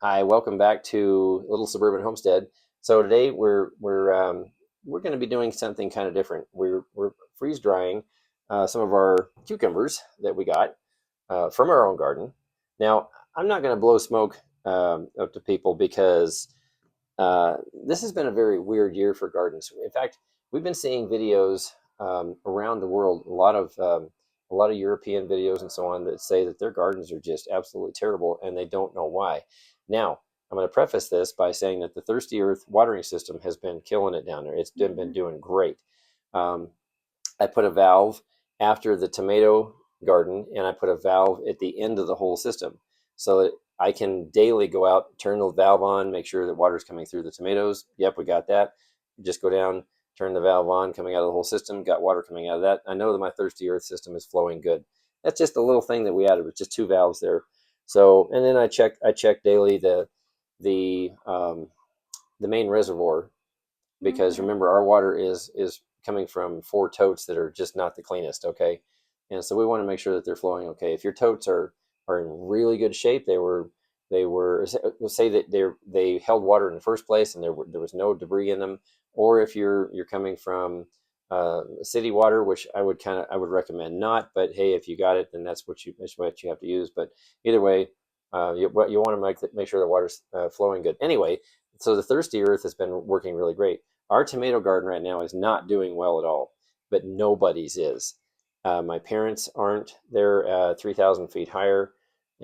Hi, welcome back to Little Suburban Homestead. So today we're going to be doing something kind of different. We're freeze drying some of our cucumbers that we got from our own garden. Now, I'm not going to blow smoke up to people because this has been a very weird year for gardens. In fact, we've been seeing videos around the world, a lot of European videos and so on that say that their gardens are just absolutely terrible and they don't know why. Now, I'm going to preface this by saying that the Thirsty Earth watering system has been killing it down there. It's been doing great. Um, I put a valve after the tomato garden, and I put a valve at the end of the whole system so that I can daily go out, turn the valve on, make sure that water's coming through the tomatoes. Yep, we got that. Just go down, turn the valve on, coming out of the whole system, got water coming out of that. I know that my Thirsty Earth system is flowing good. That's just a little thing that we added with just two valves there. So, and then I check daily the the main reservoir because remember our water is coming from four totes that are just not the cleanest. Okay, and so we want to make sure that they're flowing okay. If your totes are in really good shape, they were say that they held water in the first place and there was no debris in them, or if you're coming from city water, which I would recommend not, but hey, if you got it, then that's what you have to use. But either way, you want to make sure the water's flowing good. Anyway, so the Thirsty Earth has been working really great. Our tomato garden right now is not doing well at all, but nobody's is. My parents aren't. They're 3,000 feet higher.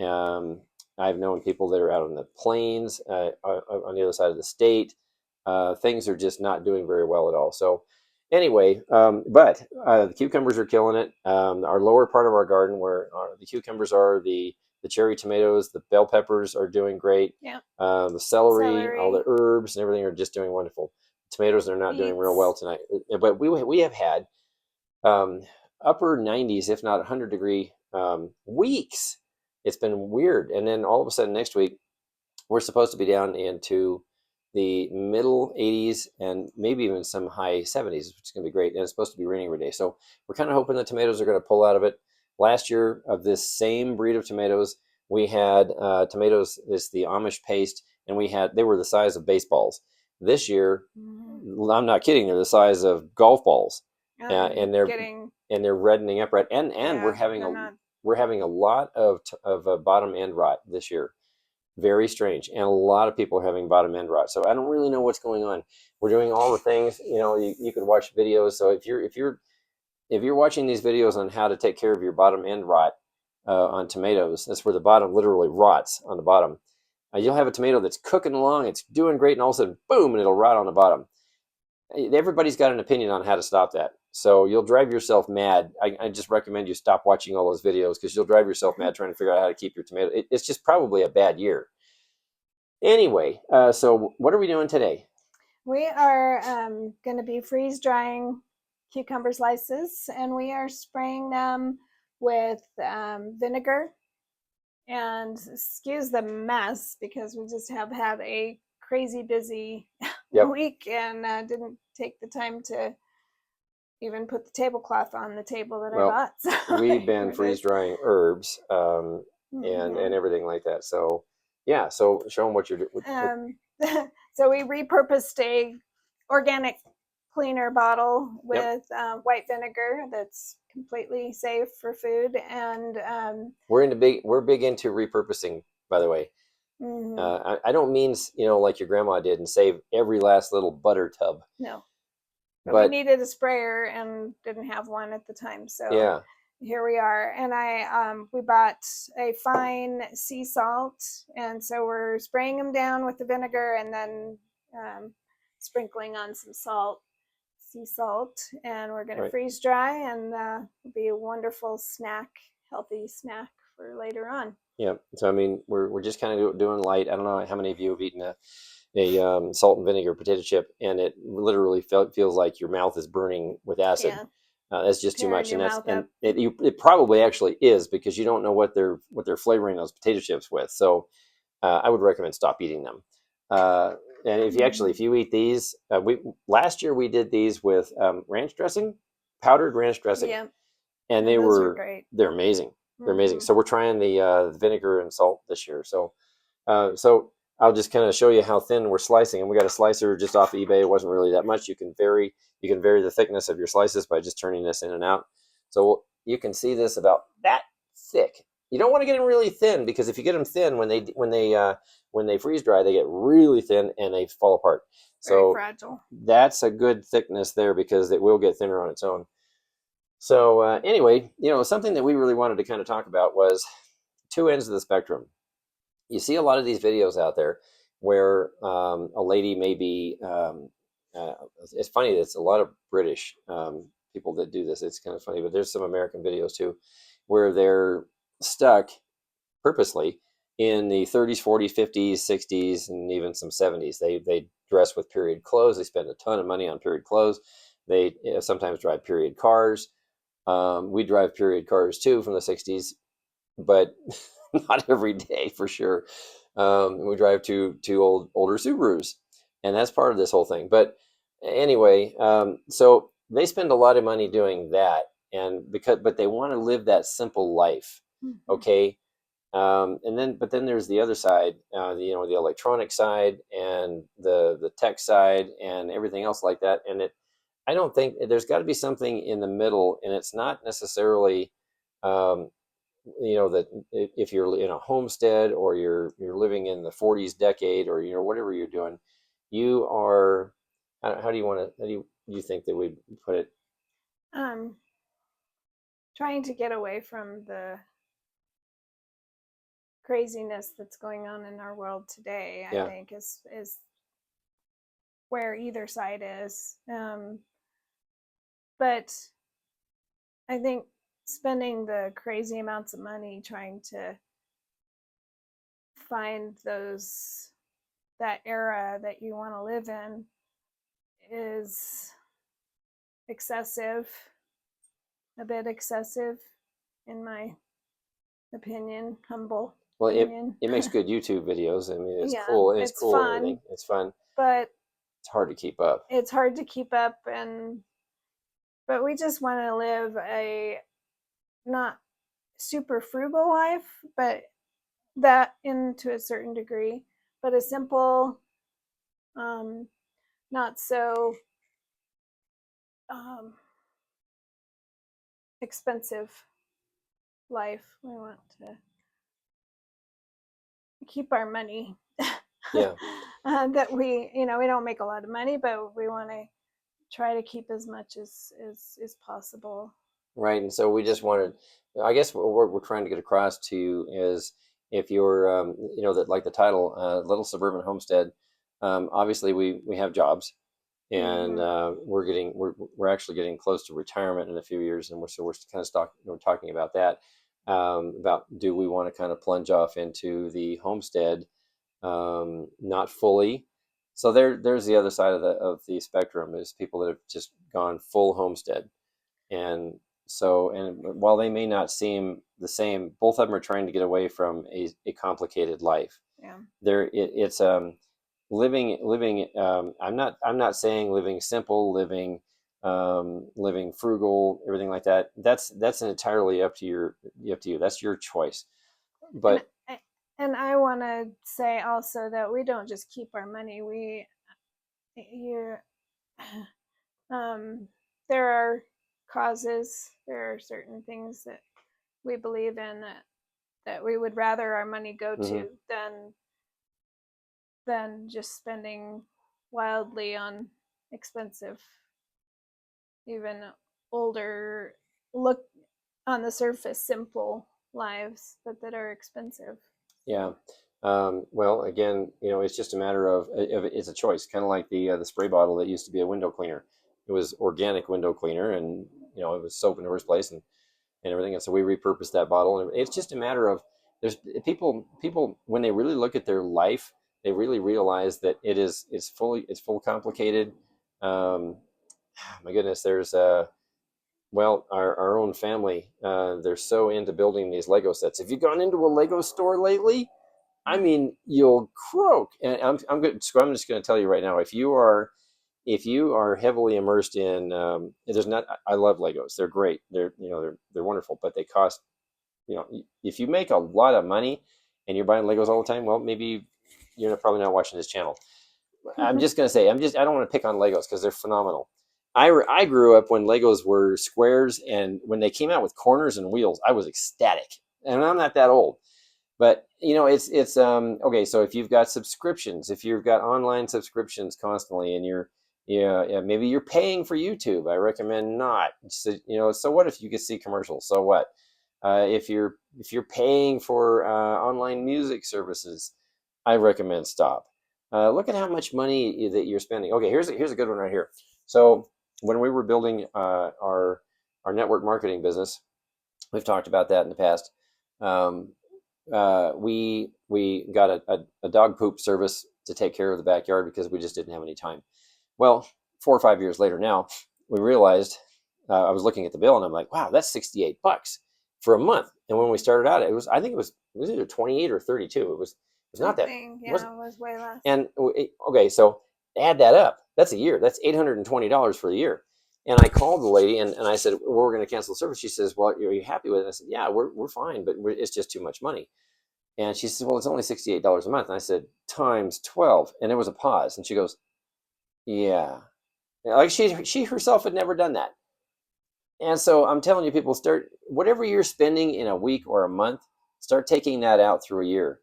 Um, I've known people that are out on the plains on the other side of the state. Things are just not doing very well at all. So anyway, but the cucumbers are killing it. Our lower part of our garden, where the cucumbers are, the cherry tomatoes, the bell peppers are doing great. Yeah. The celery, all the Celery, herbs and everything are just doing wonderful. Tomatoes are not doing real well beets. tonight, but we have had um, upper 90s, if not 100-degree weeks. It's been weird, and then all of a sudden next week we're supposed to be down into the middle 80s and maybe even some high 70s, which is going to be great. And it's supposed to be raining every day. So we're kind of hoping the tomatoes are going to pull out of it. Last year, of this same breed of tomatoes, we had tomatoes, the Amish paste, and they were the size of baseballs. This year, Mhm. I'm not kidding, they're the size of golf balls, I'm and they're getting, reddening up right. And yeah, they're not. we're having a lot of bottom end rot this year. Very strange, and a lot of people are having bottom end rot. So I don't really know what's going on. We're doing all the things. You could watch videos. So if you're watching these videos on how to take care of your bottom end rot on tomatoes, that's where the bottom literally rots on the bottom. You'll have a tomato that's cooking along, it's doing great, and all of a sudden, boom, and it'll rot on the bottom. Everybody's got an opinion on how to stop that. So you'll drive yourself mad. I just recommend you stop watching all those videos because you'll drive yourself mad trying to figure out how to keep your tomato. It's just probably a bad year. Anyway, so what are we doing today? We are going to be freeze drying cucumber slices, and we are spraying them with vinegar. And excuse the mess because we just have had a crazy busy Yep. week and didn't take the time to even put the tablecloth on the table that I Well, bought. So we've been here it freeze is. drying herbs and Mm-hmm. everything like that. So yeah, so show them what you're doing. Um, so we repurposed a organic cleaner bottle Yep. with white vinegar that's completely safe for food, and We're big into repurposing, by the way. mm, I don't mean like your grandma did and save every last little butter tub, no, but we but needed a sprayer and didn't have one at the time, so yeah, here we are. And we bought a fine sea salt, and so we're spraying them down with the vinegar and then sprinkling on some sea salt, and we're going to right. freeze dry, and it'll be a wonderful snack, healthy snack for later on. Yeah. So I mean, we're just kind of doing light. I don't know how many of you have eaten a salt and vinegar potato chip, and it literally feels like your mouth is burning with acid. Yeah, That's just too tearing much, your and mouth up. it probably actually is because you don't know what they're flavoring those potato chips with. So I would recommend stop eating them. Uh, and if you eat these, we last year we did these with ranch dressing, powdered ranch dressing, Yeah, and and those are great. they're amazing. They're amazing. Mm-hmm. So we're trying the vinegar and salt this year. So I'll just kind of show you how thin we're slicing. And we got a slicer just off eBay. It wasn't really that much. You can vary the thickness of your slices by just turning this in and out. So you can see this about that thick. You don't want to get them really thin, because if you get them thin, when they freeze dry, they get really thin and they fall apart. Very So fragile. that's a good thickness there, because it will get thinner on its own. So anyway, something that we really wanted to kind of talk about was two ends of the spectrum. You see a lot of these videos out there where a lady may be, it's funny, it's a lot of British people that do this. It's kind of funny, but there's some American videos too, where they're stuck purposely in the 30s, 40s, 50s, 60s, and even some 70s. They dress with period clothes. They spend a ton of money on period clothes. They sometimes drive period cars. We drive period cars too from the 60s, but not every day for sure. We drive two older Subarus, and that's part of this whole thing. But anyway, so they spend a lot of money doing that, but they want to live that simple life, okay? But then there's the other side, the electronic side and the tech side and everything else like that. And I don't think there's got to be something in the middle, and it's not necessarily. That if you're in a homestead, or you're living in the 40s decade, or whatever you're doing, you are, how do you think that we put it? Trying to get away from the craziness that's going on in our world today, I think is where either side is. But I think spending the crazy amounts of money trying to find that era that you want to live in is excessive, a bit excessive, in my opinion, humble opinion. It makes good YouTube videos. I mean, it's cool. It's cool fun, and everything. It's fun, but it's hard to keep up. But we just want to live a not super frugal life, but that into a certain degree, but a simple, not so expensive life. We want to keep our money. That we don't make a lot of money, but we want to try to keep as much as possible. Right. And so we just wanted, I guess what we're trying to get across to you is, if you're, that, like the title, Little Suburban Homestead, obviously we have jobs, and we're actually getting close to retirement in a few years, and we're kind of talking about that, about, do we want to kind of plunge off into the homestead, not fully. So there's the other side of the spectrum, is people that have just gone full homestead. And while they may not seem the same, both of them are trying to get away from a complicated life. Yeah. It's living. I'm not saying living simple, living frugal, everything like that. That's entirely up to you. That's your choice. But and I want to say also that we don't just keep our money. There are causes, there are certain things that we believe in that we would rather our money go to than just spending wildly on expensive, even older, look on the surface simple lives, but that are expensive. Yeah. Well, again, it's just a matter of it's a choice, kind of like the spray bottle that used to be a window cleaner. It was organic window cleaner, and it was soap in the first place, and everything. And so we repurposed that bottle, and it's just a matter of, there's people when they really look at their life, they really realize that it's full complicated. My goodness, there's our own family, they're so into building these Lego sets. Have you gone into a Lego store lately? I mean, you'll croak. And I'm good. So I'm just going to tell you right now, if you are heavily immersed in, I love Legos. They're great. They're wonderful, but they cost, if you make a lot of money and you're buying Legos all the time, well, maybe you're probably not watching this channel. I'm just gonna say, I don't want to pick on Legos because they're phenomenal. I grew up when Legos were squares, and when they came out with corners and wheels, I was ecstatic. And I'm not that old, but it's okay. So if you've got subscriptions, if you've got online subscriptions constantly, and yeah, maybe you're paying for YouTube, I recommend not. So, so what if you could see commercials? So what? If you're paying for online music services, I recommend stop. Look at how much money that you're spending. Okay, here's a good one right here. So when we were building our network marketing business, we've talked about that in the past. Um, we got a dog poop service to take care of the backyard because we just didn't have any time. Well, 4 or 5 years later now, we realized I was looking at the bill and I'm like, wow, that's $68 for a month. And when we started out, I think it was either 28 or 32. It was not that. Yeah, it was way less. And okay, so add that up. That's a year. That's $820 for the year. And I called the lady and I said, well, we're going to cancel the service. She says, well, are you happy with it? I said, yeah, we're fine, but it's just too much money. And she says, well, it's only $68 a month. And I said, times 12. And there was a pause. And she goes, yeah. Like she herself had never done that. And so I'm telling you, people, start whatever you're spending in a week or a month, start taking that out through a year.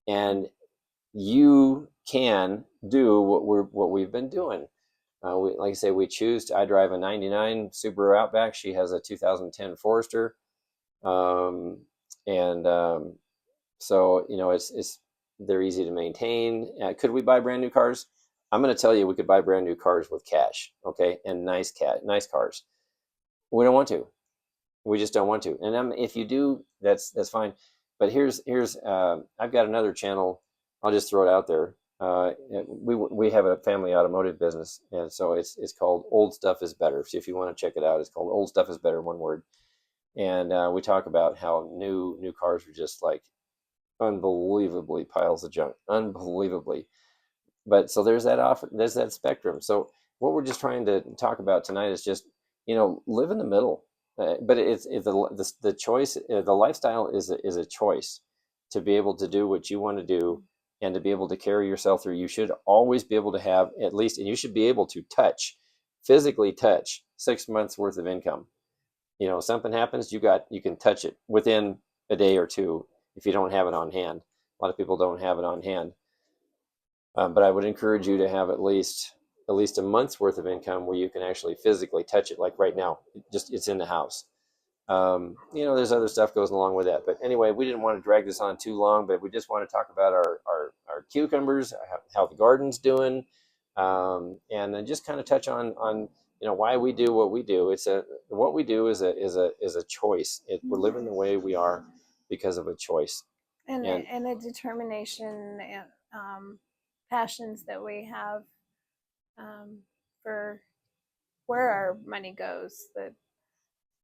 And you can do what we've been doing. Like I say, I drive a 99 Subaru Outback. She has a 2010 Forester. And so, they're easy to maintain. Could we buy brand new cars? I'm going to tell you, we could buy brand new cars with cash, okay, and nice cars. We don't want to. We just don't want to. And if you do, that's fine. But I've got another channel. I'll just throw it out there. We have a family automotive business, and so it's called Old Stuff is Better. So if you want to check it out, it's called Old Stuff is Better, one word. And we talk about how new cars are just like unbelievably piles of junk, unbelievably. But so there's that spectrum. So what we're just trying to talk about tonight is just live in the middle. But it's the choice. The lifestyle is a choice to be able to do what you want to do and to be able to carry yourself through. You should always be able to have at least, and you should be able to physically touch 6 months worth of income. Something happens, you can touch it within a day or two if you don't have it on hand. A lot of people don't have it on hand. But I would encourage you to have at least a month's worth of income where you can actually physically touch it. Like right now, it's in the house. There's other stuff goes along with that. But anyway, we didn't want to drag this on too long, but we just want to talk about our cucumbers, how the garden's doing, and then just kind of touch on why we do what we do. What we do is a choice. We're living the way we are because of a choice and a determination and passions that we have for where our money goes. That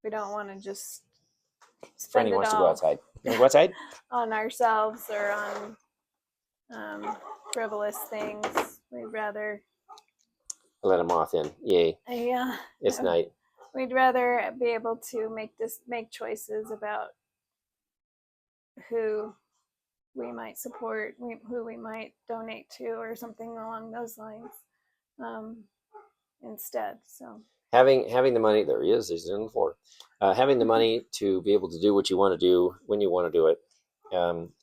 we don't want to just spend Franny wants to all go outside. You want to go outside? on ourselves or on frivolous things. We'd rather let a moth in. Yay. Yeah. It's night. We'd rather be able to make choices about who we might support, who we might donate to, or something along those lines instead. So having the money, there he is. He's on the floor. Having the money to be able to do what you want to do when you want to do it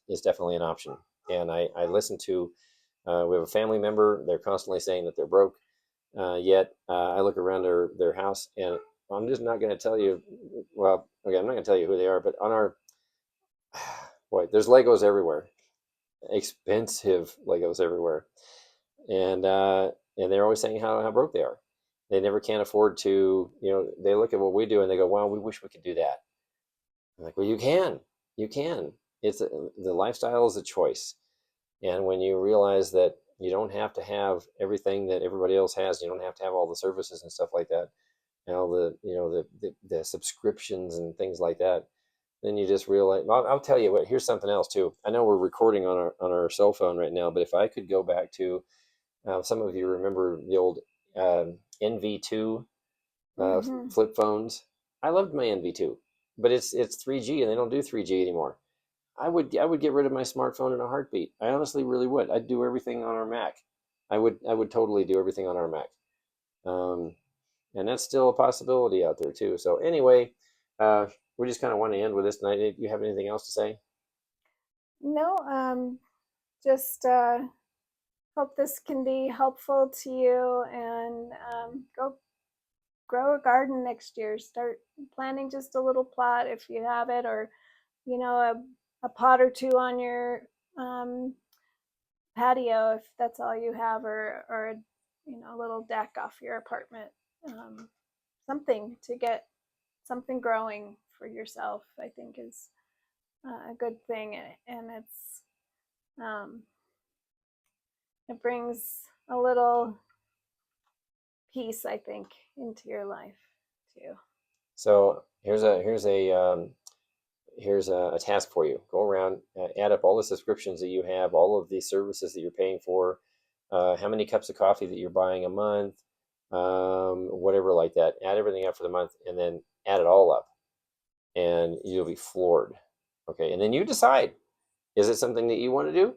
is definitely an option. And I listen to. We have a family member. They're constantly saying that they're broke. Yet I look around their house, and I'm just not going to tell you. Well, okay, I'm not going to tell you who they are, but on our boy, there's Legos everywhere, expensive Legos everywhere, and they're always saying how broke they are. They never can afford to. They look at what we do and they go, "Wow, we wish we could do that." I'm like, "Well, you can. The lifestyle is a choice, and when you realize that you don't have to have everything that everybody else has. You don't have to have all the services and stuff like that. The subscriptions and things like that. Then you just realize. I'll tell you what. Here's something else too. I know we're recording on our cell phone right now, but if I could go back to, some of you remember the old NV2 flip phones. I loved my NV2, but it's 3G and they don't do 3G anymore. I would get rid of my smartphone in a heartbeat. I honestly really would. I'd do everything on our Mac. I would totally do everything on our Mac. Um, and that's still a possibility out there too. So anyway, we just kind of want to end with this tonight. Do you have anything else to say? No, just hope this can be helpful to you, and go grow a garden next year. Start planting just a little plot if you have it, or a pot or two on your um, patio if that's all you have, or a little deck off your apartment. Um, Something to get something growing for yourself, I think, is a good thing, and um, it brings a little peace, I think, into your life too. So here's a task for you. Go around, add up all the subscriptions that you have, all of the services that you're paying for, how many cups of coffee that you're buying a month, whatever like that. Add everything up for the month, and then add it all up, and you'll be floored. Okay, and then you decide: is it something that you want to do?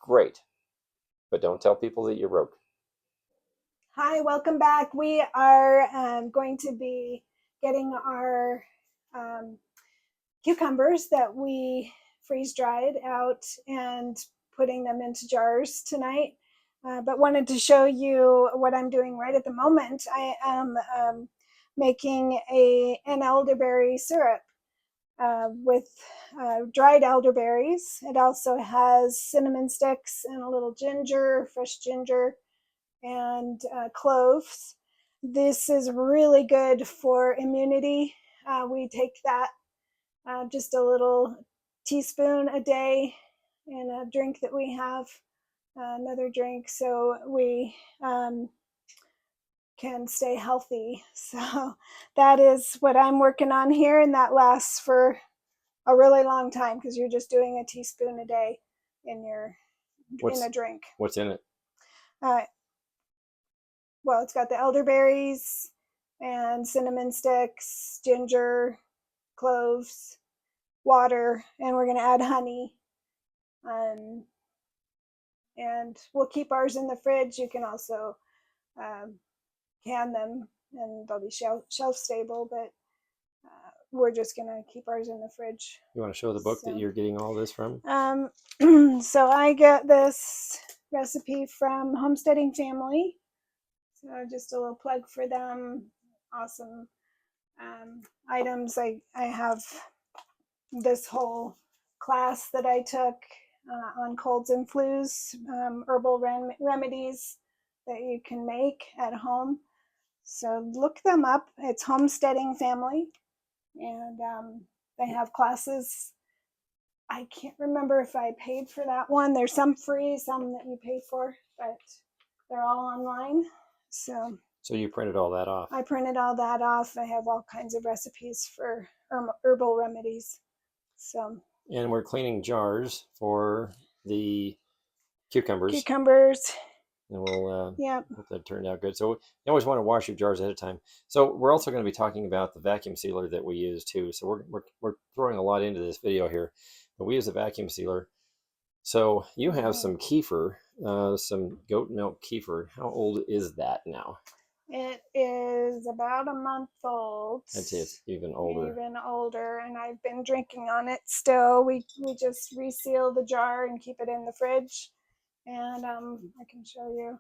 Great, but don't tell people that you're broke. Hi, welcome back. We are going to be getting our um, cucumbers that we freeze dried out and putting them into jars tonight. But wanted to show you what I'm doing right at the moment. I am making an elderberry syrup with dried elderberries. It also has cinnamon sticks and a little ginger, fresh ginger, and cloves. This is really good for immunity. We take that just a little teaspoon a day in a drink that we have, another drink, so we can stay healthy. So that is what I'm working on here, and that lasts for a really long time because you're just doing a teaspoon a day in What's a drink. what's in it? Uh, well, it's got the elderberries and cinnamon sticks, ginger, cloves, water, and we're going to add honey. Um, and we'll keep ours in the fridge. You can also can them, and they'll be shelf stable, but we're just going to keep ours in the fridge. You want to show the book that you're getting all this from? So I get this recipe from Homesteading Family. So just a little plug for them. Awesome items. I have this whole class that I took on colds and flus, herbal remedies that you can make at home. So look them up. It's Homesteading Family, and they have classes. I can't remember if I paid for that one. There's some free, some that you pay for, but they're all online. So you printed all that off. I printed all that off. I have all kinds of recipes for herbal remedies. So. And we're cleaning jars for the cucumbers. Cucumbers. And we'll yeah. hope that turned out good. So you always want to wash your jars ahead of time. So we're also going to be talking about the vacuum sealer that we use too. So we're throwing a lot into this video here, but we use a vacuum sealer. So you have some kefir, some goat milk kefir. How old is that now? It is about a month old. I'd say it's even older. Even older, and I've been drinking on it still. We just reseal the jar and keep it in the fridge. And I can show you.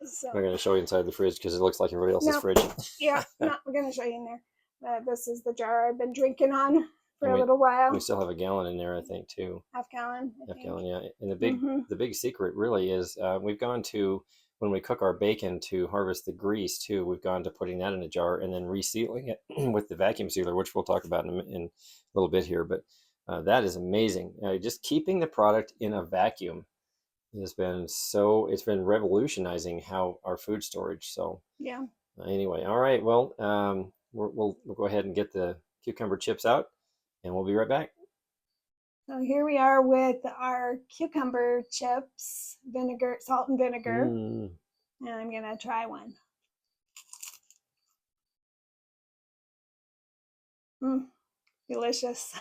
So, I'm not going to show you inside the fridge because it looks like everybody else's fridge. Yeah, no, we're going to show you in there. This is the jar I've been drinking on for a little while. We still have a gallon in there, I think, too. Half gallon. Half gallon, yeah. And the big secret really is we've gone to, when we cook our bacon to harvest the grease too, we've gone to putting that in a jar and then resealing it with the vacuum sealer, which we'll talk about in a little bit here. But that is amazing. Just keeping the product in a vacuum has been it's been revolutionizing how our food storage. So yeah. Anyway, all right. Well, we'll go ahead and get the cucumber chips out, and we'll be right back. So here we are with our cucumber chips, vinegar, salt and vinegar. And I'm going to try one. delicious.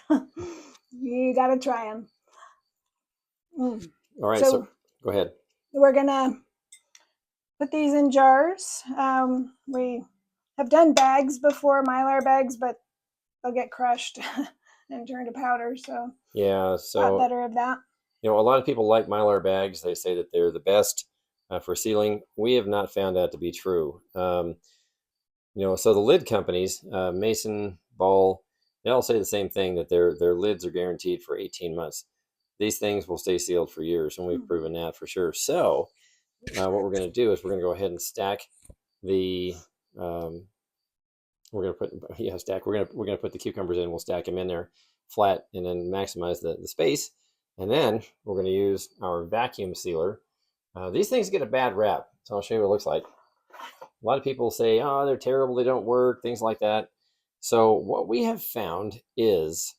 You got to try them. Mm. All right, so So go ahead. we're going to put these in jars. We have done bags before, Mylar bags, but they'll get crushed and turn to powder. So Yeah, thought so better of that. a lot of people like Mylar bags. They say that they're the best for sealing. We have not found that to be true. So the lid companies, Mason, Ball, they all say the same thing, that their lids are guaranteed for 18 months. These things will stay sealed for years, and we've proven that for sure. So what we're going to do is we're going to go ahead and stack the we're going to put stack. We're going to put the cucumbers in. We'll stack them in there flat, and then maximize the space. And then we're going to use our vacuum sealer. These things get a bad rap, so I'll show you what it looks like. A lot of people say, oh, they're terrible, they don't work, things like that. So what we have found is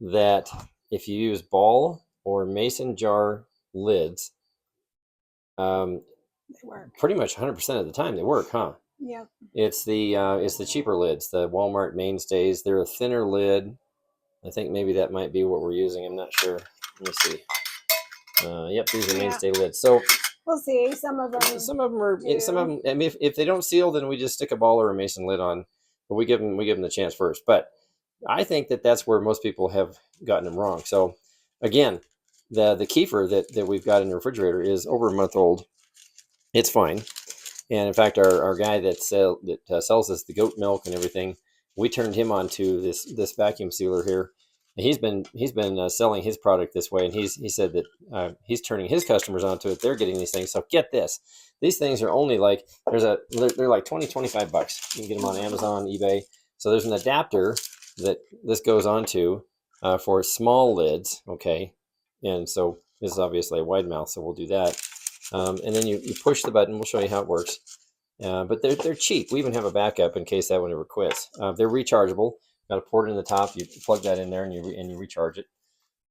that if you use ball or mason jar lids, They work. pretty much 100% of the time they work, huh? Yep. It's the cheaper lids, the Walmart mainstays. They're a thinner lid. I think maybe that might be what we're using. I'm not sure. Let me see. Yep, these are mainstay lids. So we'll see. Some of them are. do. Some of them. I mean, if they don't seal, then we just stick a ball or a mason lid on. But we give them the chance first. But I think that's where most people have gotten them wrong. So again, the kefir that we've got in the refrigerator is over a month old. It's fine. And in fact, our guy that sells us the goat milk and everything, we turned him on to this vacuum sealer here. And he's been selling his product this way, and he said that he's turning his customers onto it. They're getting these things. So get this, these things are only like they're like 20, 25 bucks. You can get them on Amazon, eBay. So there's an adapter that this goes onto for small lids. Okay, and so this is obviously a wide mouth, so we'll do that. And then you push the button. We'll show you how it works. But they're cheap. We even have a backup in case that one ever quits. They're rechargeable. Got a port in the top. You plug that in there, and you recharge it.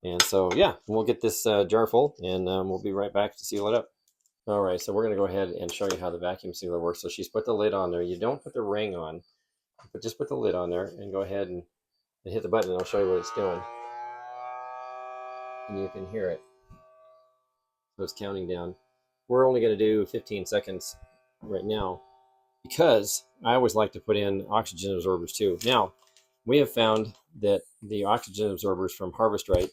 And so yeah, we'll get this jar full, and we'll be right back to seal it up. All right, so we're going to go ahead and show you how the vacuum sealer works. So she's put the lid on there. You don't put the ring on, but just put the lid on there, and go ahead and hit the button, and I'll show you what it's doing. And you can hear it. So it's counting down. We're only going to do 15 seconds right now, because I always like to put in oxygen absorbers too. Now, we have found that the oxygen absorbers from Harvest Right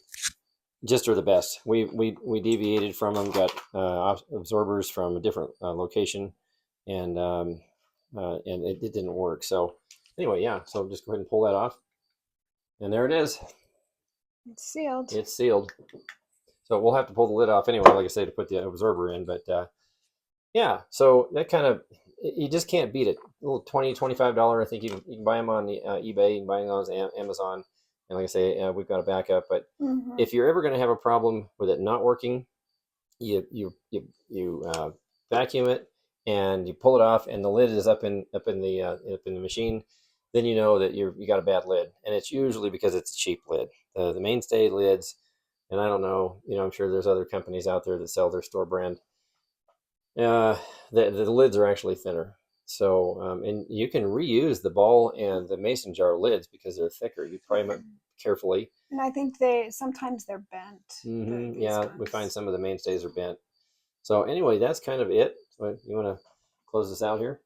just are the best. We deviated from them, got absorbers from a different location, and it didn't work. So anyway, yeah. So just go ahead and pull that off, and there it is. It's sealed. It's sealed. So we'll have to pull the lid off anyway, like I say, to put the absorber in. But yeah, so that kind of, you just can't beat it. A little $20, $25. I think you can buy them on the eBay. You can buy them on Amazon. And like I say, we've got a backup. But if you're ever going to have a problem with it not working, you vacuum it and you pull it off, and the lid is up in the machine. Then you know that you got a bad lid, and it's usually because it's a cheap lid. The mainstay lids, and I don't know. I'm sure there's other companies out there that sell their store brand. The lids are actually thinner. So, and you can reuse the ball and the mason jar lids because they're thicker. You pry them up carefully. And I think sometimes they're bent. Yeah, we find some of the mainstays are bent. So anyway, that's kind of it. So you want to close this out here?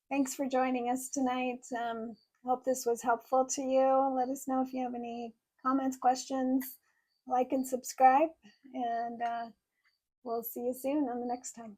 Thanks for joining us tonight. Hope this was helpful to you. Let us know if you have any comments, questions. Like and subscribe, and we'll see you soon on the next time.